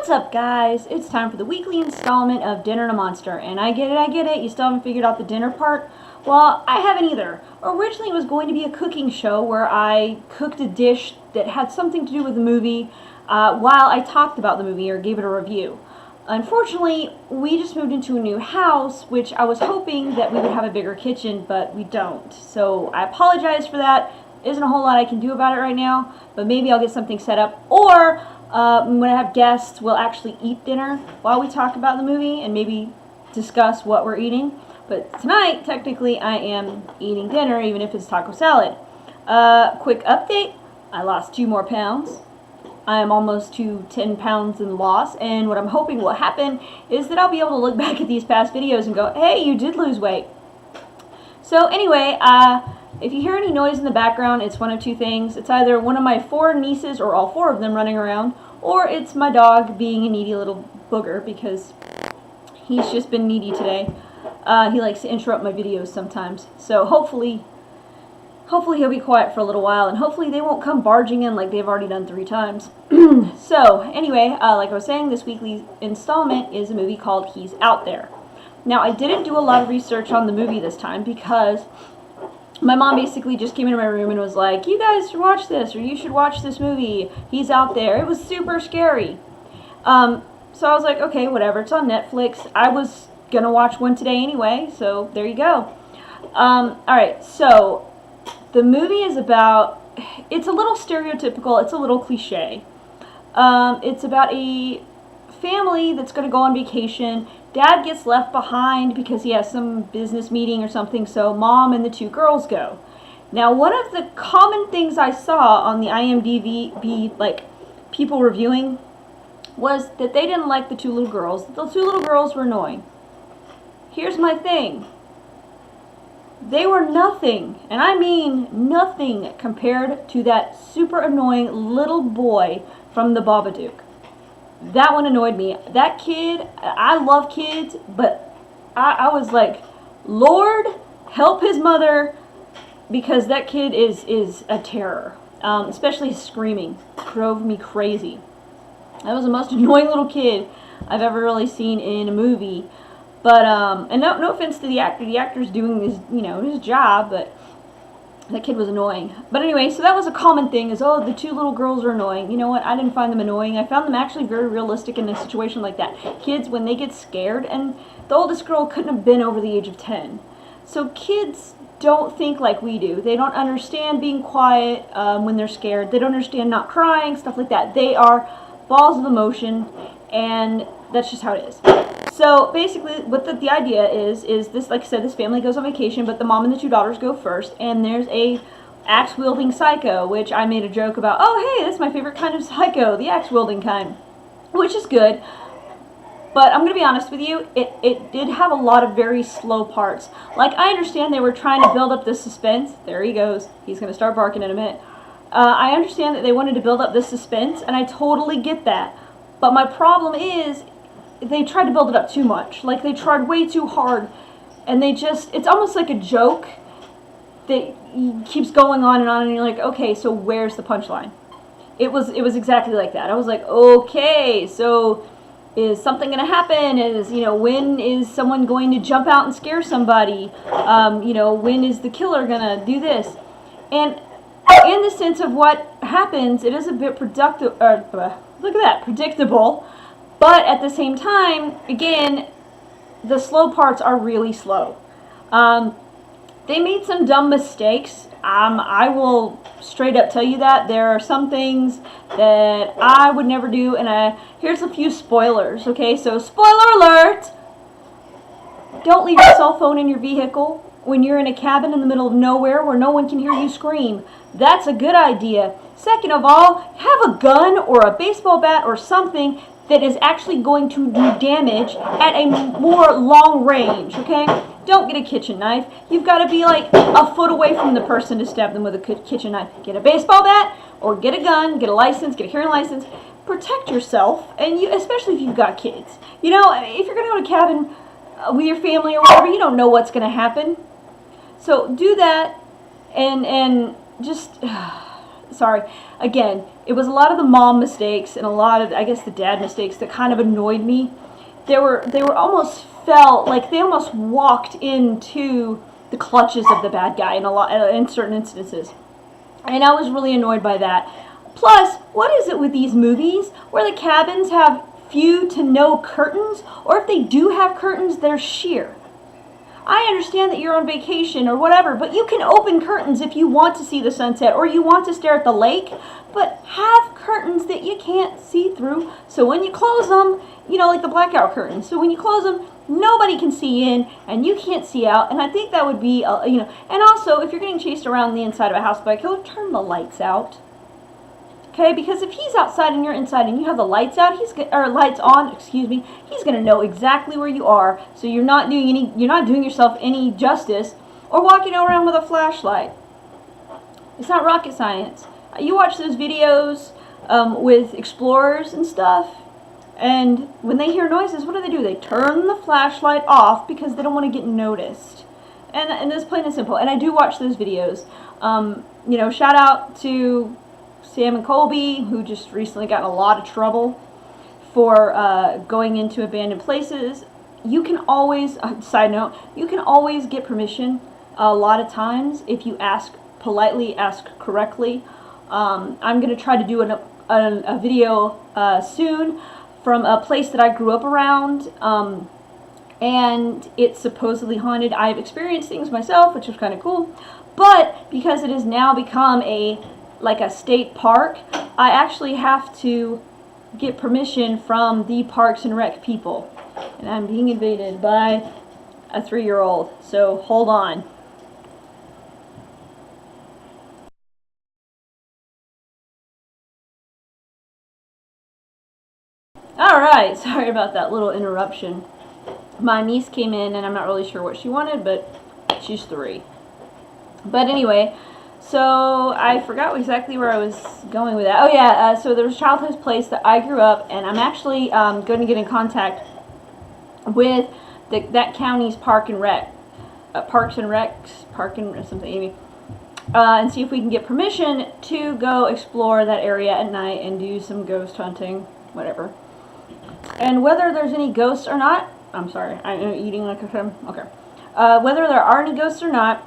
What's up, guys? It's time for the weekly installment of Dinner and a Monster. And I get it, you still haven't figured out the dinner part? Well, I haven't either. Originally it was going to be a cooking show where I cooked a dish that had something to do with the movie while I talked about the movie or gave it a review. Unfortunately, we just moved into a new house, which I was hoping that we would have a bigger kitchen, but we don't. So I apologize for that. Isn't a whole lot I can do about it right now, but maybe I'll get something set up. Or when I have guests, we'll actually eat dinner while we talk about the movie and maybe discuss what we're eating. But tonight, technically, I am eating dinner, even if it's taco salad. Quick update, I lost 2 more pounds. I am almost to 10 pounds in loss, and what I'm hoping will happen is that I'll be able to look back at these past videos and go, hey, you did lose weight. So anyway, if you hear any noise in the background, it's one of 2 things. It's either one of my 4 nieces, or all 4 of them running around, or it's my dog being a needy little booger because he's just been needy today. He likes to interrupt my videos sometimes. So hopefully he'll be quiet for a little while, and hopefully they won't come barging in like they've already done 3 times. So anyway, like I was saying, this weekly installment is a movie called He's Out There. Now, I didn't do a lot of research on the movie this time because my mom basically just came into my room and was like, you guys should watch this, or you should watch this movie, He's Out There. It was super scary. So I was like, okay, whatever, it's on Netflix. I was gonna watch one today anyway, so there you go. Alright, so the movie is about, it's a little stereotypical, it's a little cliche. It's about a family that's going to go on vacation. Dad gets left behind because he has some business meeting or something, so mom and the 2 girls go. Now, one of the common things I saw on the IMDb, like people reviewing, was that they didn't like the 2 little girls. The 2 little girls were annoying. Here's my thing. They were nothing, and I mean nothing, compared to that super annoying little boy from The Babadook. That one annoyed me. That kid, I love kids, but I was like, Lord, help his mother, because that kid is a terror. Especially his screaming drove me crazy. That was the most annoying little kid I've ever really seen in a movie. But, and no offense to the actor. The actor's doing his, his job, but that kid was annoying. But anyway, so that was a common thing, is, oh, the 2 little girls are annoying. You know what? I didn't find them annoying. I found them actually very realistic in a situation like that. Kids, when they get scared, and the oldest girl couldn't have been over the age of 10. So kids don't think like we do. They don't understand being quiet when they're scared. They don't understand not crying, stuff like that. They are balls of emotion, and that's just how it is. So basically, what the idea is this, like I said, this family goes on vacation, but the mom and the 2 daughters go first, and there's a axe-wielding psycho, which I made a joke about, oh, hey, that's my favorite kind of psycho, the axe-wielding kind, which is good. But I'm going to be honest with you, it did have a lot of very slow parts. Like, I understand they were trying to build up the suspense. There he goes. He's going to start barking in a minute. I understand that they wanted to build up the suspense, and I totally get that. But my problem is, they tried to build it up too much. Like, they tried way too hard, and they just, it's almost like a joke that keeps going on, and you're like, okay, so where's the punchline? It was exactly like that. I was like, okay, so is something going to happen? Is, when is someone going to jump out and scare somebody? When is the killer going to do this? And in the sense of what happens, it is a bit predictable. But at the same time, again, the slow parts are really slow. They made some dumb mistakes. I will straight up tell you that. There are some things that I would never do, and here's a few spoilers, okay? So, spoiler alert! Don't leave your cell phone in your vehicle when you're in a cabin in the middle of nowhere where no one can hear you scream. That's a good idea. Second of all, have a gun or a baseball bat or something that is actually going to do damage at a more long range, okay? Don't get a kitchen knife. You've got to be like a foot away from the person to stab them with a kitchen knife. Get a baseball bat, or get a gun, get a license, get a hearing license. Protect yourself, and especially if you've got kids. If you're going to go to a cabin with your family or whatever, you don't know what's going to happen. So do that, and just, sorry, again, it was a lot of the mom mistakes and a lot of, I guess, the dad mistakes that kind of annoyed me. They were almost felt like they almost walked into the clutches of the bad guy in certain instances. And I was really annoyed by that. Plus, what is it with these movies where the cabins have few to no curtains, or if they do have curtains, they're sheer? I understand that you're on vacation or whatever, but you can open curtains if you want to see the sunset or you want to stare at the lake, but have curtains that you can't see through, so when you close them, like the blackout curtains, so when you close them, nobody can see in and you can't see out. And I think that would be, and also if you're getting chased around the inside of a house by a killer, turn the lights out. Okay, because if he's outside and you're inside and you have the lights out, lights on, excuse me, he's going to know exactly where you are. So you're not doing yourself any justice or walking around with a flashlight. It's not rocket science. You watch those videos with explorers and stuff, and when they hear noises, what do? They turn the flashlight off because they don't want to get noticed. And it's plain and simple. And I do watch those videos. Shout out to Sam and Colby, who just recently got in a lot of trouble for going into abandoned places. You can always, side note, you can always get permission a lot of times if you ask politely, ask correctly. I'm going to try to do a video soon from a place that I grew up around, and it's supposedly haunted. I've experienced things myself, which was kind of cool, but because it has now become like a state park, I actually have to get permission from the Parks and Rec people. And I'm being invaded by a 3-year-old, so hold on. Alright, sorry about that little interruption. My niece came in and I'm not really sure what she wanted, but she's 3. But anyway, so I forgot exactly where I was going with that. Oh yeah, so there was Childhood's Place that I grew up, and I'm actually going to get in contact with that county's Parks and something, and see if we can get permission to go explore that area at night and do some ghost hunting, whatever. And whether there's any ghosts or not, I'm sorry, I'm eating like a film. Okay. Whether there are any ghosts or not,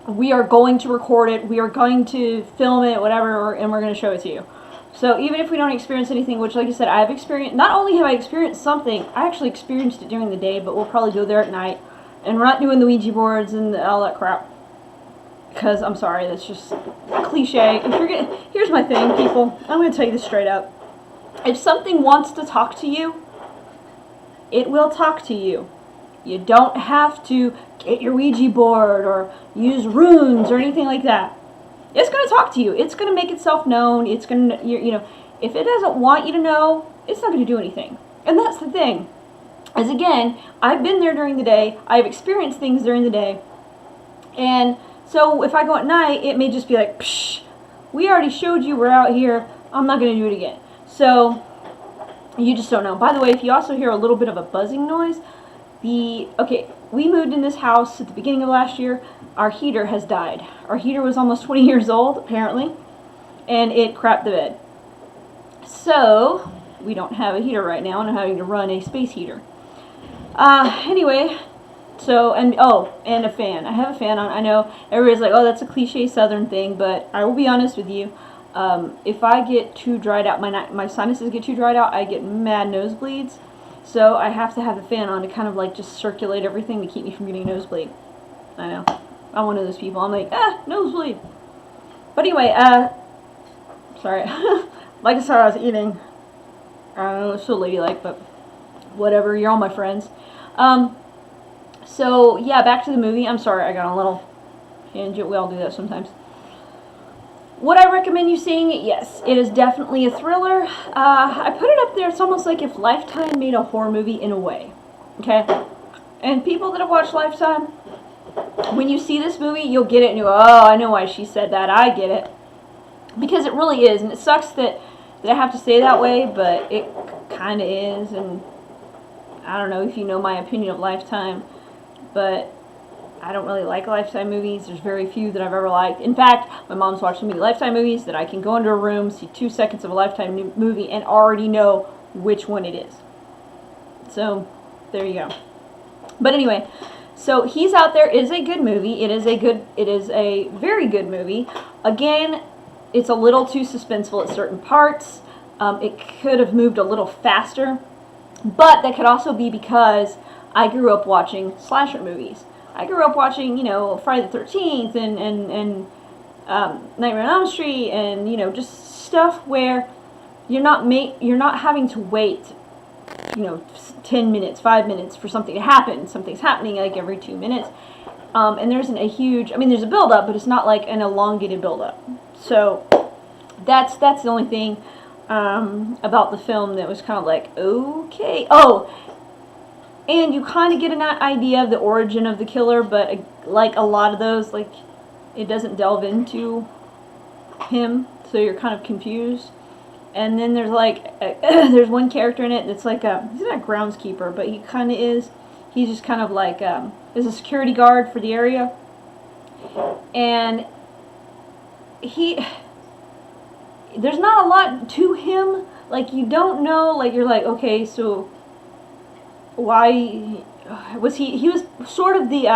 we are going to record it, we are going to film it, whatever, and we're going to show it to you. So even if we don't experience anything, which like I said, I've experienced, not only have I experienced something, I actually experienced it during the day, but we'll probably go there at night, and we're not doing the Ouija boards and all that crap. Because, I'm sorry, that's just cliche. Here's my thing, people, I'm going to tell you this straight up. If something wants to talk to you, it will talk to you. You don't have to get your Ouija board or use runes or anything like that. It's going to talk to you. It's going to make itself known. It's going to, if it doesn't want you to know, it's not going to do anything. And that's the thing. As again, I've been there during the day. I've experienced things during the day. And so if I go at night, it may just be like, psh, we already showed you we're out here. I'm not going to do it again. So you just don't know. By the way, if you also hear a little bit of a buzzing noise, we moved in this house at the beginning of last year. Our heater has died. Our heater was almost 20 years old, apparently, and it crapped the bed. So, we don't have a heater right now, and I'm having to run a space heater. Anyway, so, and a fan. I have a fan on. I know everybody's like, oh, that's a cliche southern thing, but I will be honest with you. If I get too dried out, my sinuses get too dried out, I get mad nosebleeds. So I have to have the fan on to kind of like just circulate everything to keep me from getting a nosebleed. I know. I'm one of those people. I'm like, nosebleed. But anyway, sorry. Like I said, I was eating. I don't know, it's so ladylike, but whatever. You're all my friends. So yeah, back to the movie. I'm sorry, I got a little tangent. We all do that sometimes. Would I recommend you seeing it? Yes, it is definitely a thriller. I put it up there, it's almost like if Lifetime made a horror movie in a way. Okay? And people that have watched Lifetime, when you see this movie, you'll get it and you go, oh, I know why she said that. I get it. Because it really is. And it sucks that I have to say that way, but it kind of is. And I don't know if you know my opinion of Lifetime, but I don't really like Lifetime movies. There's very few that I've ever liked. In fact, my mom's watched so many Lifetime movies that I can go into a room, see 2 seconds of a Lifetime movie, and already know which one it is. So, there you go. But anyway, so He's Out There is a good movie. It is a very good movie. Again, it's a little too suspenseful at certain parts. It could have moved a little faster, but that could also be because I grew up watching slasher movies. I grew up watching, you know, Friday the 13th and Nightmare on Elm Street, and, you know, just stuff where you're not having to wait, you know, 10 minutes, 5 minutes for something to happen. Something's happening like every 2 minutes. And there isn't a huge, I mean, there's a build-up, but it's not like an elongated build-up. So that's the only thing about the film that was kind of like, okay. Oh, and you kind of get an idea of the origin of the killer, but like a lot of those, like, it doesn't delve into him, so you're kind of confused. And then there's like, there's one character in it that's like he's not a groundskeeper, but he kind of is. He's just kind of like, is a security guard for the area. And there's not a lot to him. Like, you don't know, like, you're like, okay, so why was he was sort of the,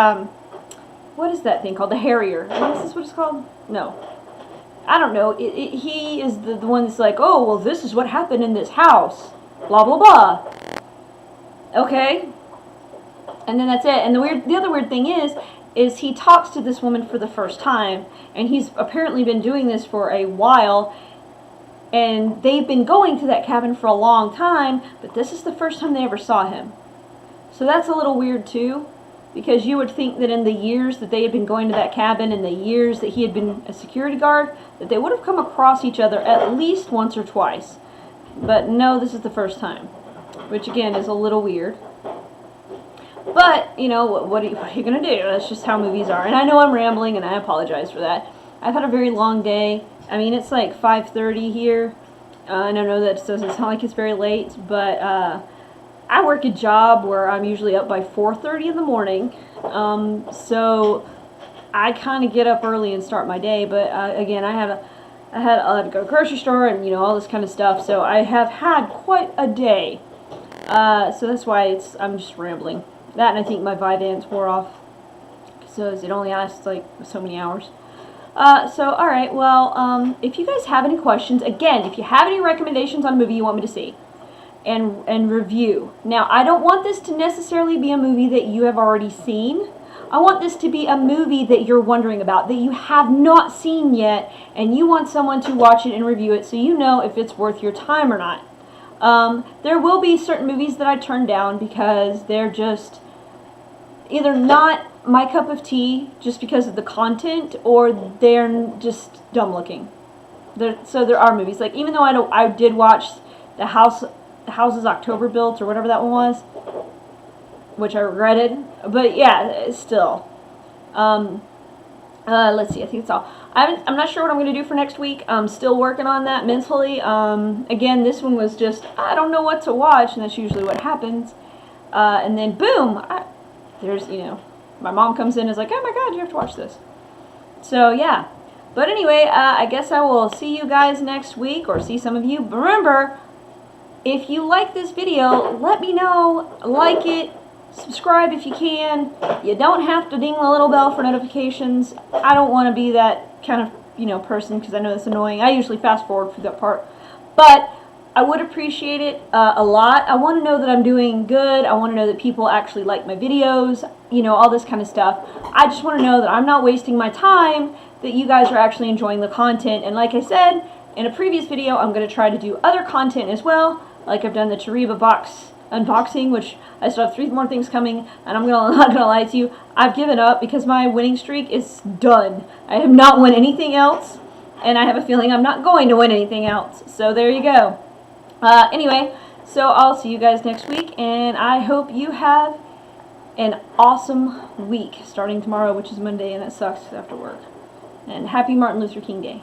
what is that thing called? The Harrier. Is this what it's called? No. I don't know. He is the one that's like, oh, well, this is what happened in this house. Blah, blah, blah. Okay. And then that's it. And the other weird thing is he talks to this woman for the first time, and he's apparently been doing this for a while, and they've been going to that cabin for a long time, but this is the first time they ever saw him. So that's a little weird too, because you would think that in the years that they had been going to that cabin, and the years that he had been a security guard, that they would have come across each other at least once or twice. But no, this is the first time, which again is a little weird. But, you know, what are you going to do? That's just how movies are. And I know I'm rambling, and I apologize for that. I've had a very long day. I mean, it's like 5:30 here. And I know that doesn't sound like it's very late, but I work a job where I'm usually up by 4:30 in the morning. So I kind of get up early and start my day. But again, I had to go to the grocery store and, you know, all this kind of stuff. So I have had quite a day. So that's why I'm just rambling. That, and I think my Vyvanse wore off, so it only lasts like so many hours. So alright, well, if you guys have any questions, again, if you have any recommendations on a movie you want me to see and review. Now, I don't want this to necessarily be a movie that you have already seen. I want this to be a movie that you're wondering about, that you have not seen yet, and you want someone to watch it and review it so you know if it's worth your time or not. There will be certain movies that I turn down because they're just either not my cup of tea just because of the content, or they're just dumb looking. So there are movies, like, even though I did watch the Houses October Built, or whatever that one was, which I regretted, but yeah, still. Let's see, I think that's all. I'm not sure what I'm going to do for next week. I'm still working on that mentally. Again, this one was just, I don't know what to watch, and that's usually what happens. And then boom, there's, you know, my mom comes in and is like, oh my god, you have to watch this. So yeah. But anyway, I guess I will see you guys next week, or see some of you. But remember, if you like this video, let me know. Like it. Subscribe if you can. You don't have to ding the little bell for notifications. I don't want to be that kind of, you know, person, because I know that's annoying. I usually fast forward through that part. But I would appreciate it a lot. I want to know that I'm doing good. I want to know that people actually like my videos, you know, all this kind of stuff. I just want to know that I'm not wasting my time, that you guys are actually enjoying the content. And like I said in a previous video, I'm going to try to do other content as well. Like I've done the Toreba box unboxing, which I still have 3 more things coming, and I'm not gonna lie to you, I've given up because my winning streak is done. I have not won anything else, and I have a feeling I'm not going to win anything else. So there you go. Anyway, so I'll see you guys next week, and I hope you have an awesome week starting tomorrow, which is Monday, and that sucks after work. And happy Martin Luther King Day.